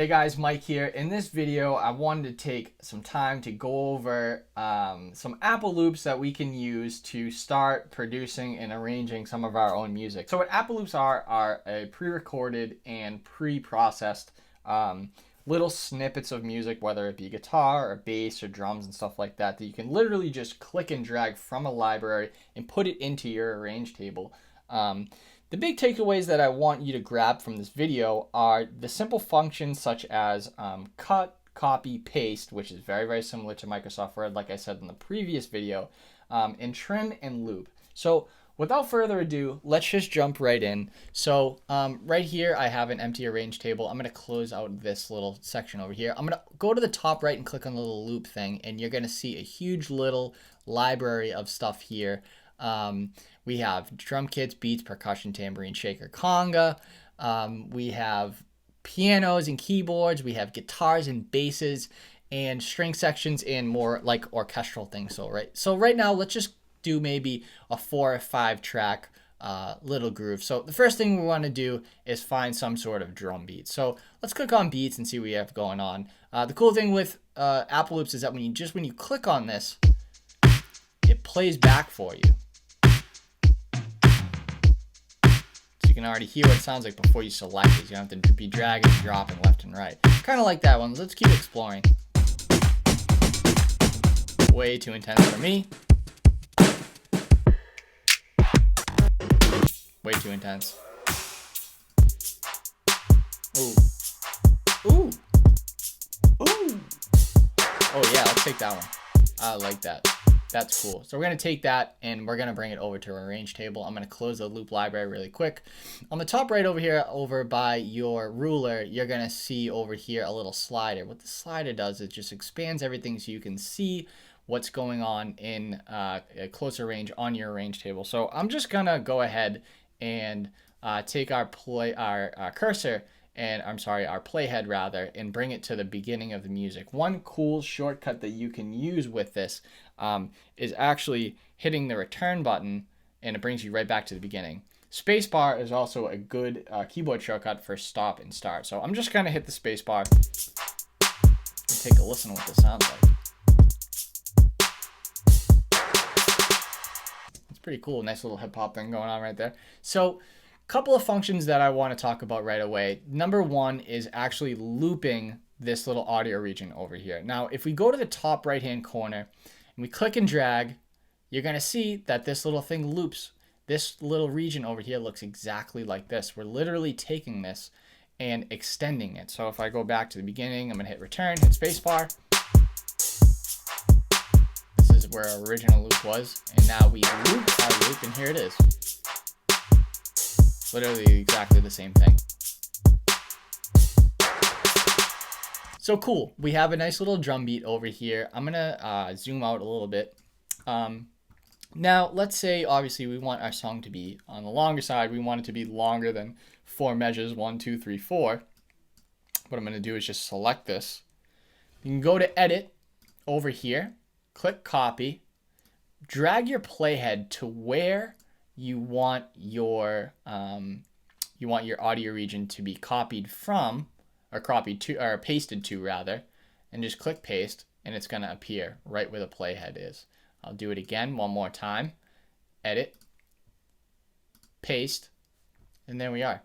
Hey guys, Mike here. In this video, I wanted to take some time to go over some Apple loops that we can use to start producing and arranging some of our own music. So what Apple loops are a pre-recorded and pre-processed little snippets of music, whether it be guitar or bass or drums and stuff like that, that you can literally just click and drag from a library and put it into your arrange table. The big takeaways that I want you to grab from this video are the simple functions such as cut, copy, paste, which is very, very similar to Microsoft Word, like I said in the previous video, and trim and loop. So without further ado, let's just jump right in. So right here, I have an empty arrange table. I'm going to close out this little section over here. I'm going to go to the top right and click on the little loop thing, and you're going to see a huge little library of stuff here. We have drum kits, beats, percussion, tambourine, shaker, conga. We have pianos and keyboards. We have guitars and basses and string sections and more like orchestral things. So right now, let's just do maybe a 4 or 5 track little groove. So the first thing we want to do is find some sort of drum beat. So let's click on beats and see what we have going on. The cool thing with Apple Loops is that when you click on this, it plays back for you. You can already hear what it sounds like before you select it. You don't have to be dragging and dropping left and right. Kind of like that one. Let's keep exploring. Way too intense for me. Way too intense. Ooh. Ooh. Ooh. Oh yeah, let's take that one. I like that. That's cool. So we're going to take that and we're going to bring it over to our arrange table. I'm going to close the loop library really quick. On the top right over here, over by your ruler, you're going to see over here a little slider. What the slider does is just expands everything so you can see what's going on in a closer range on your arrange table. So I'm just going to go ahead and take our cursor and our playhead rather, and bring it to the beginning of the music. One cool shortcut that you can use with this is actually hitting the return button, and it brings you right back to the beginning. Spacebar is also a good keyboard shortcut for stop and start. So I'm just going to hit the spacebar and take a listen to what this sounds like. It's pretty cool. Nice little hip hop thing going on right there. So couple of functions that I want to talk about right away. Number one is actually looping this little audio region over here. Now, if we go to the top right-hand corner and we click and drag, you're going to see that this little thing loops. This little region over here looks exactly like this. We're literally taking this and extending it. So if I go back to the beginning, I'm going to hit return, hit spacebar. This is where our original loop was. And now we loop our loop, and here it is. Literally exactly the same thing. So cool. We have a nice little drum beat over here. I'm going to zoom out a little bit. Now, let's say, obviously, we want our song to be on the longer side. We want it to be longer than 4 measures, 1, 2, 3, 4. What I'm going to do is just select this. You can go to Edit over here, click Copy, drag your playhead to where you want your audio region to be copied from, or pasted to rather, and just click paste, and it's going to appear right where the playhead is. I'll do it again one more time. Edit, paste, and there we are.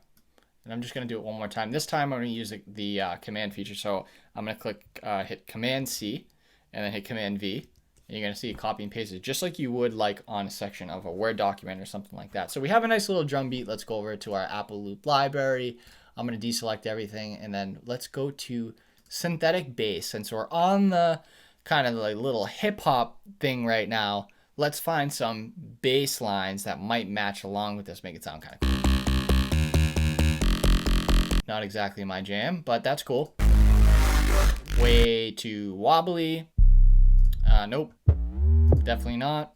And I'm just going to do it one more time. This time I'm going to use the command feature. So I'm going to click hit Command C and then hit Command V. And you're going to see it copy and paste it just like you would like on a section of a Word document or something like that. So we have a nice little drum beat. Let's go over to our Apple Loop library. I'm going to deselect everything, and then let's go to synthetic bass. Since we're on the kind of like little hip hop thing right now, let's find some bass lines that might match along with this, make it sound kind of cool. Not exactly my jam, but that's cool. Way too wobbly. Nope, definitely not.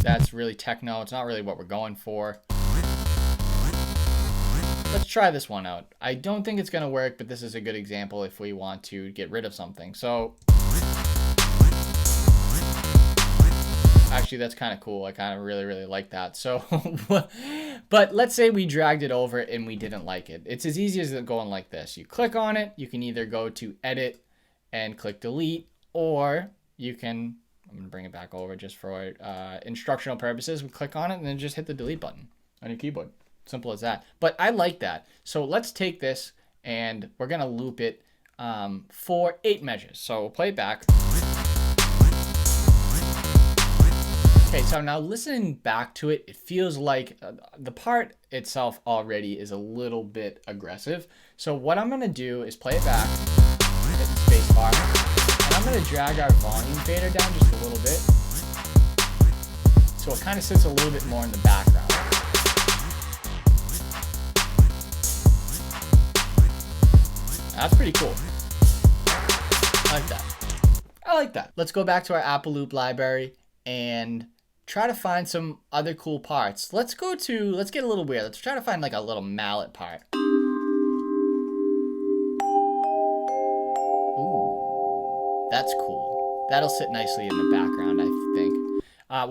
That's really techno. It's not really what we're going for. Let's try this one out. I don't think it's going to work, but this is a good example if we want to get rid of something. So Actually, that's kind of cool. I kind of really like that. So, but let's say we dragged it over and we didn't like it. It's as easy as going like this. You click on it. You can either go to edit and click delete, or you can, I'm going to bring it back over just for instructional purposes. We click on it and then just hit the delete button on your keyboard. Simple as that. But I like that. So let's take this and we're going to loop it for 8 measures. So we'll play it back. Okay, so now listening back to it, it feels like the part itself already is a little bit aggressive. So what I'm gonna do is play it back, hit the space bar, and I'm gonna drag our volume fader down just a little bit. So it kind of sits a little bit more in the background. That's pretty cool. I like that. I like that. Let's go back to our Apple Loop library and try to find some other cool parts. Let's get a little weird. Let's try to find like a little mallet part. Ooh, that's cool. That'll sit nicely in the background, I think.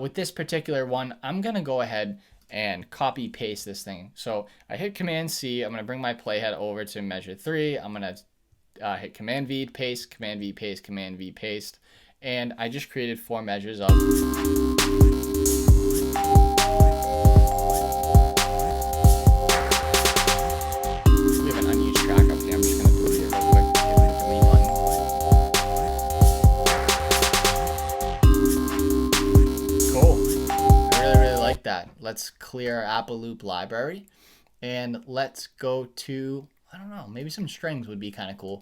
With this particular one, I'm gonna go ahead and copy paste this thing. So I hit Command C, I'm gonna bring my playhead over to measure 3. I'm gonna hit Command V, paste, Command V, paste, Command V, paste. And I just created 4 measures of. Let's clear our Apple Loop library and let's go to, I don't know, maybe some strings would be kind of cool.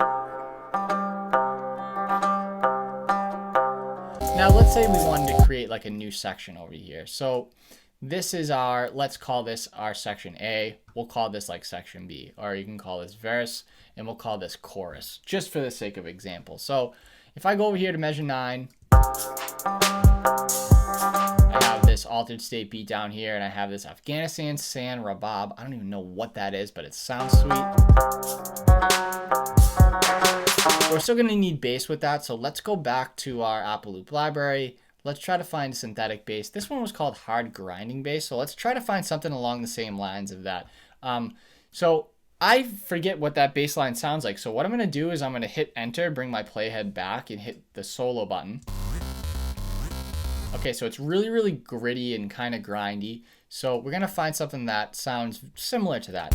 Now let's say we wanted to create like a new section over here. So this is our, let's call this our section A. We'll call this like section B, or you can call this verse, and we'll call this chorus, just for the sake of example. So if I go over here to measure 9, I have this altered state beat down here, and I have this Afghanistan San Rabab. I don't even know what that is, but it sounds sweet. We're still gonna need bass with that, so let's go back to our Apple Loop library. Let's try to find synthetic bass. This one was called hard grinding bass, so let's try to find something along the same lines of that. So I forget what that bass line sounds like, so what I'm gonna do is I'm gonna hit enter, bring my playhead back, and hit the solo button. Okay, so it's really gritty and kind of grindy. So we're gonna find something that sounds similar to that.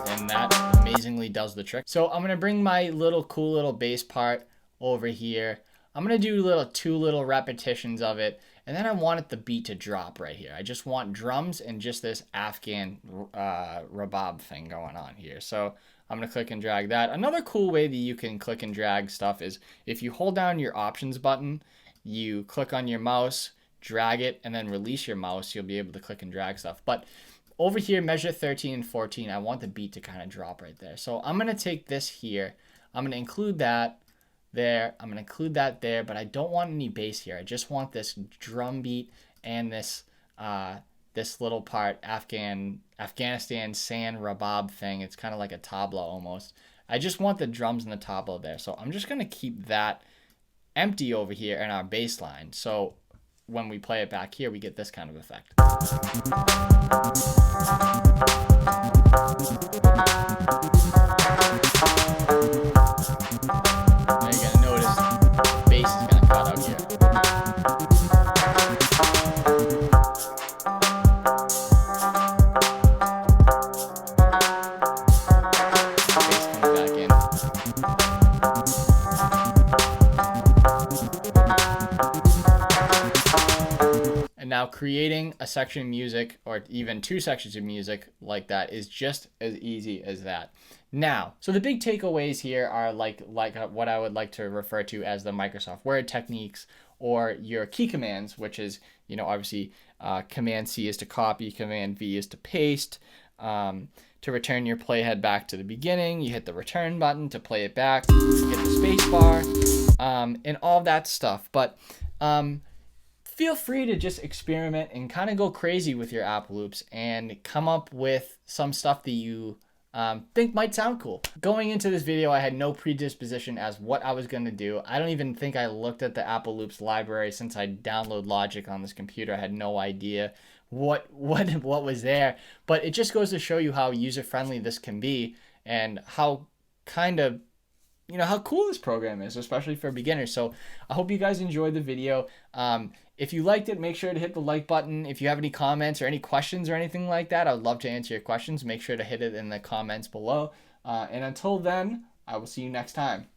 And that amazingly does the trick. So I'm gonna bring my cool little bass part over here. I'm gonna do 2 little repetitions of it, and then I want the beat to drop right here. I just want drums and just this Afghan rabab thing going on here. So I'm gonna click and drag that. Another cool way that you can click and drag stuff is if you hold down your options button, you click on your mouse, drag it, and then release your mouse, you'll be able to click and drag stuff. But over here, measure 13 and 14, I want the beat to kind of drop right there. So I'm gonna take this here, I'm gonna include that there, I'm gonna include that there, but I don't want any bass here. I just want this drum beat and this this little part, Afghanistan San Rabab thing. It's kind of like a tabla almost. I just want the drums and the tabla there. So I'm just gonna keep that empty over here in our bass line. So when we play it back here, we get this kind of effect. Now you're gonna notice the bass is gonna cut out here. Now creating a section of music, or even 2 sections of music like that, is just as easy as that. Now, so the big takeaways here are like what I would like to refer to as the Microsoft Word techniques, or your key commands, which is, obviously Command C is to copy, Command V is to paste. To return your playhead back to the beginning, you hit the return button. To play it back, you hit the space bar, and all that stuff. But feel free to just experiment and kind of go crazy with your Apple Loops and come up with some stuff that you think might sound cool. Going into this video, I had no predisposition as what I was going to do. I don't even think I looked at the Apple Loops library since I download Logic on this computer. I had no idea what was there, but it just goes to show you how user-friendly this can be and how kind of how cool this program is, especially for beginners. So I hope you guys enjoyed the video. If you liked it, make sure to hit the like button. If you have any comments or any questions or anything like that, I would love to answer your questions. Make sure to hit it in the comments below. And until then, I will see you next time.